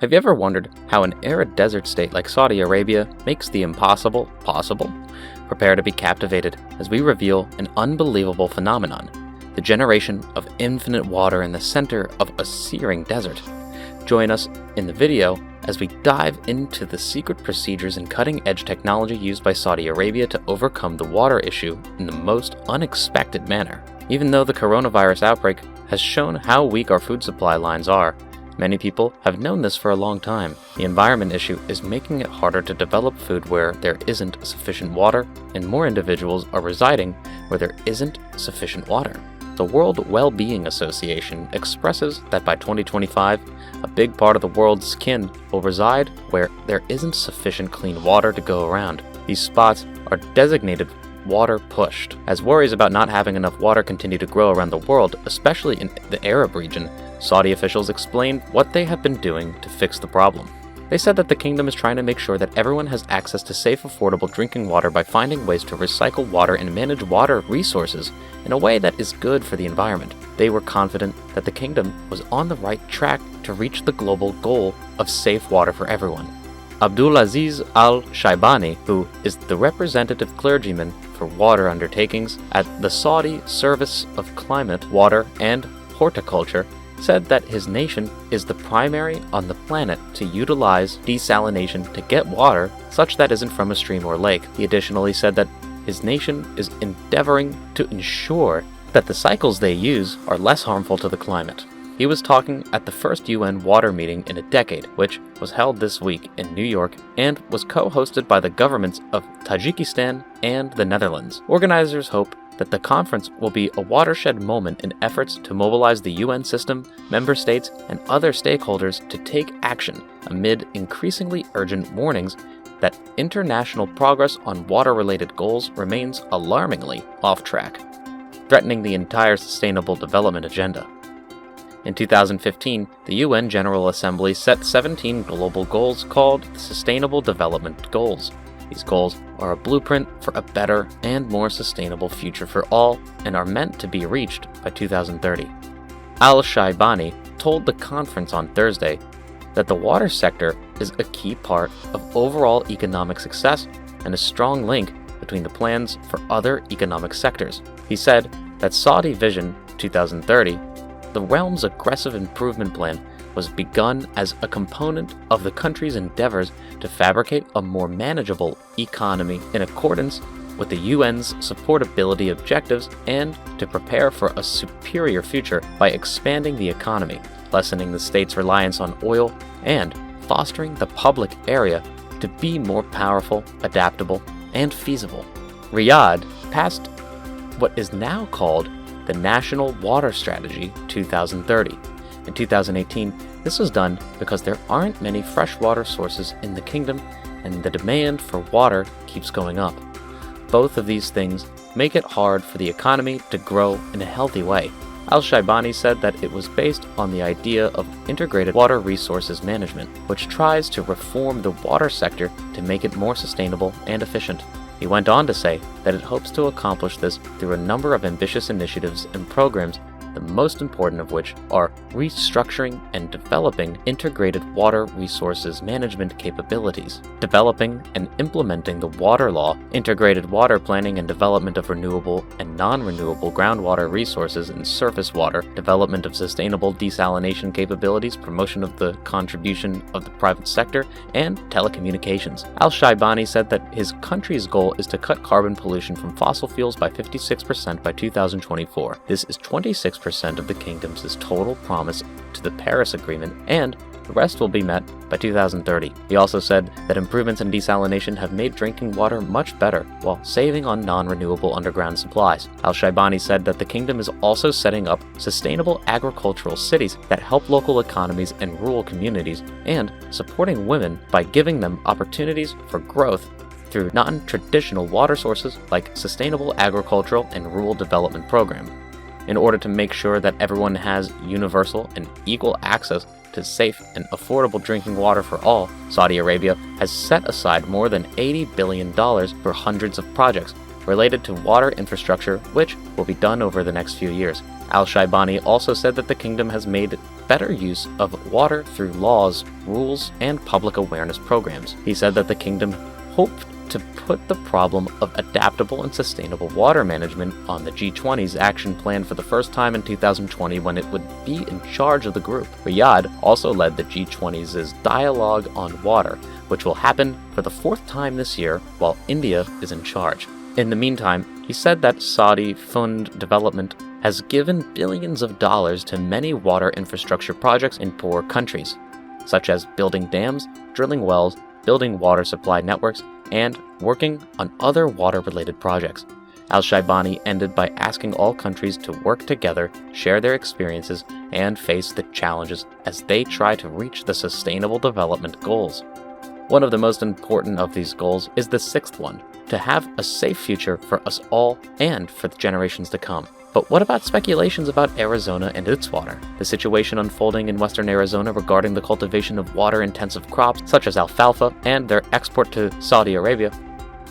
Have you ever wondered how an arid desert state like Saudi Arabia makes the impossible possible? Prepare to be captivated as we reveal an unbelievable phenomenon, the generation of infinite water in the center of a searing desert. Join us in the video as we dive into the secret procedures and cutting-edge technology used by Saudi Arabia to overcome the water issue in the most unexpected manner. Even though the coronavirus outbreak has shown how weak our food supply lines are, many people have known this for a long time. The environment issue is making it harder to develop food where there isn't sufficient water, and more individuals are residing where there isn't sufficient water. The World Well-Being Association expresses that by 2025, a big part of the world's skin will reside where there isn't sufficient clean water to go around. These spots are designated water pushed, as worries about not having enough water continue to grow around the world, especially in the Arab region. Saudi officials explained what they have been doing to fix the problem. They said that the kingdom is trying to make sure that everyone has access to safe, affordable drinking water by finding ways to recycle water and manage water resources in a way that is good for the environment. They were confident that the kingdom was on the right track to reach the global goal of safe water for everyone. Abdulaziz Al-Shaibani, who is the representative clergyman for water undertakings at the Saudi Service of Climate, Water, and Horticulture, said that his nation is the primary on the planet to utilize desalination to get water such that isn't from a stream or lake. He additionally said that his nation is endeavoring to ensure that the cycles they use are less harmful to the climate. He was talking at the first UN water meeting in a decade, which was held this week in New York and was co-hosted by the governments of Tajikistan and the Netherlands. Organizers hope that the conference will be a watershed moment in efforts to mobilize the UN system, member states, and other stakeholders to take action amid increasingly urgent warnings that international progress on water-related goals remains alarmingly off track, threatening the entire Sustainable Development Agenda. In 2015, the UN General Assembly set 17 global goals called the Sustainable Development Goals. These goals are a blueprint for a better and more sustainable future for all and are meant to be reached by 2030. Al-Shaibani told the conference on Thursday that the water sector is a key part of overall economic success and a strong link between the plans for other economic sectors. He said that Saudi Vision 2030, the realm's aggressive improvement plan, was begun as a component of the country's endeavors to fabricate a more manageable economy in accordance with the UN's supportability objectives and to prepare for a superior future by expanding the economy, lessening the state's reliance on oil, and fostering the public area to be more powerful, adaptable, and feasible. Riyadh passed what is now called the National Water Strategy 2030. In 2018, this was done because there aren't many freshwater sources in the kingdom and the demand for water keeps going up. Both of these things make it hard for the economy to grow in a healthy way. Al-Shaibani said that it was based on the idea of integrated water resources management, which tries to reform the water sector to make it more sustainable and efficient. He went on to say that it hopes to accomplish this through a number of ambitious initiatives and programs, the most important of which are restructuring and developing integrated water resources management capabilities, developing and implementing the water law, integrated water planning and development of renewable and non-renewable groundwater resources and surface water, development of sustainable desalination capabilities, promotion of the contribution of the private sector, and telecommunications. Al-Shaibani said that his country's goal is to cut carbon pollution from fossil fuels by 56% by 2024. This is 26% of the kingdom's total promise to the Paris Agreement, and the rest will be met by 2030. He also said that improvements in desalination have made drinking water much better while saving on non-renewable underground supplies. Al-Shaibani said that the kingdom is also setting up sustainable agricultural cities that help local economies and rural communities, and supporting women by giving them opportunities for growth through non-traditional water sources like sustainable agricultural and rural development program. In order to make sure that everyone has universal and equal access to safe and affordable drinking water for all, Saudi Arabia has set aside more than $80 billion for hundreds of projects, related to water infrastructure, which will be done over the next few years. Al-Shaibani also said that the kingdom has made better use of water through laws, rules, and public awareness programs. He said that the kingdom hoped to put the problem of adaptable and sustainable water management on the G20's action plan for the first time in 2020 when it would be in charge of the group. Riyadh also led the G20's dialogue on water, which will happen for the 4th time this year while India is in charge. In the meantime, he said that Saudi Fund Development has given billions of dollars to many water infrastructure projects in poor countries, such as building dams, drilling wells, building water supply networks, and working on other water-related projects. Al-Shaibani ended by asking all countries to work together, share their experiences, and face the challenges as they try to reach the Sustainable Development Goals. One of the most important of these goals is the 6th one, to have a safe future for us all and for the generations to come. But what about speculations about Arizona and its water? The situation unfolding in western Arizona regarding the cultivation of water-intensive crops such as alfalfa and their export to Saudi Arabia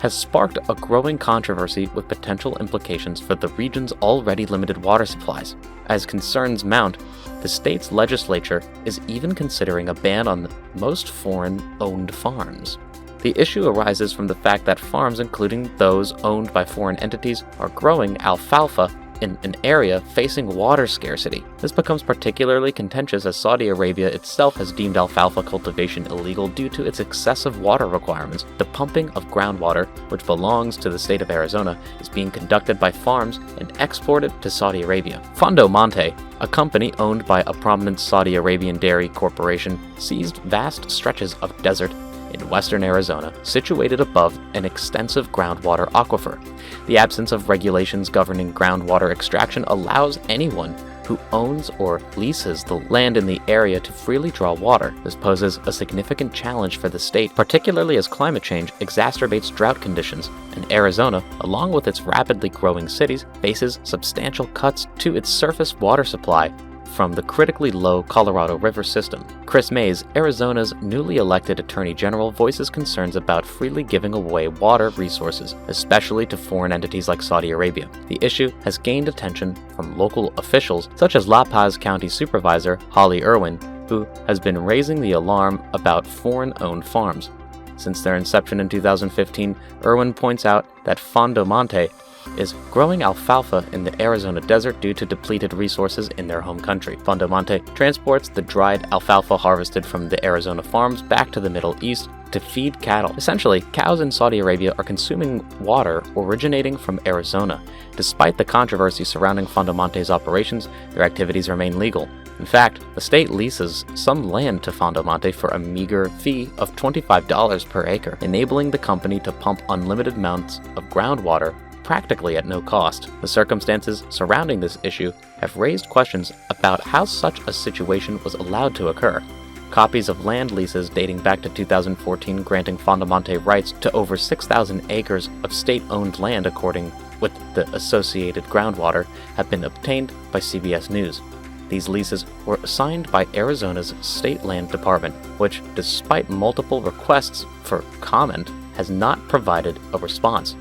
has sparked a growing controversy with potential implications for the region's already limited water supplies. As concerns mount, the state's legislature is even considering a ban on most foreign-owned farms. The issue arises from the fact that farms, including those owned by foreign entities, are growing alfalfa in an area facing water scarcity. This becomes particularly contentious as Saudi Arabia itself has deemed alfalfa cultivation illegal due to its excessive water requirements. The pumping of groundwater, which belongs to the state of Arizona, is being conducted by farms and exported to Saudi Arabia. Fondo Monte, a company owned by a prominent Saudi Arabian dairy corporation, seized vast stretches of desert in western Arizona, situated above an extensive groundwater aquifer. The absence of regulations governing groundwater extraction allows anyone who owns or leases the land in the area to freely draw water. This poses a significant challenge for the state, particularly as climate change exacerbates drought conditions, and Arizona, along with its rapidly growing cities, faces substantial cuts to its surface water supply from the critically low Colorado River system. Chris Mays, Arizona's newly elected Attorney General, voices concerns about freely giving away water resources, especially to foreign entities like Saudi Arabia. The issue has gained attention from local officials, such as La Paz County Supervisor Holly Irwin, who has been raising the alarm about foreign-owned farms. Since their inception in 2015, Irwin points out that Fondo Monte is growing alfalfa in the Arizona desert due to depleted resources in their home country. Fondo Monte transports the dried alfalfa harvested from the Arizona farms back to the Middle East to feed cattle. Essentially, cows in Saudi Arabia are consuming water originating from Arizona. Despite the controversy surrounding Fondo Monte's operations, their activities remain legal. In fact, the state leases some land to Fondo Monte for a meager fee of $25 per acre, enabling the company to pump unlimited amounts of groundwater practically at no cost. The circumstances surrounding this issue have raised questions about how such a situation was allowed to occur. Copies of land leases dating back to 2014 granting Fondo Monte rights to over 6,000 acres of state-owned land according with the associated groundwater have been obtained by CBS News. These leases were signed by Arizona's State Land Department, which, despite multiple requests for comment, has not provided a response.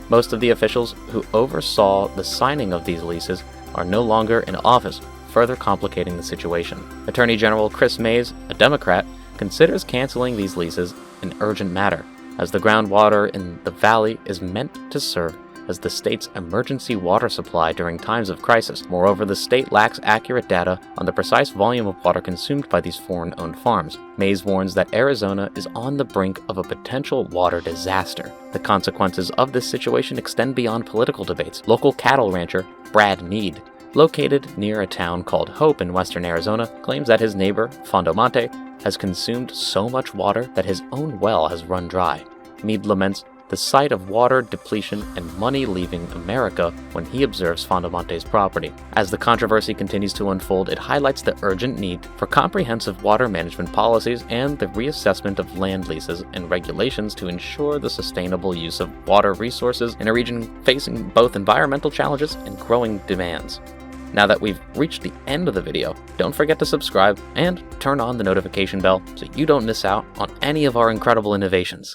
Most of the officials who oversaw the signing of these leases are no longer in office, further complicating the situation. Attorney General Chris Mays, a Democrat, considers canceling these leases an urgent matter, as the groundwater in the valley is meant to serve as the state's emergency water supply during times of crisis. Moreover, the state lacks accurate data on the precise volume of water consumed by these foreign-owned farms. Mays warns that Arizona is on the brink of a potential water disaster. The consequences of this situation extend beyond political debates. Local cattle rancher Brad Mead, located near a town called Hope in western Arizona, claims that his neighbor, Fondo Monte, has consumed so much water that his own well has run dry. Mead laments the sight of water depletion and money leaving America when he observes Fondo Monte's property. As the controversy continues to unfold, it highlights the urgent need for comprehensive water management policies and the reassessment of land leases and regulations to ensure the sustainable use of water resources in a region facing both environmental challenges and growing demands. Now that we've reached the end of the video, don't forget to subscribe and turn on the notification bell so you don't miss out on any of our incredible innovations.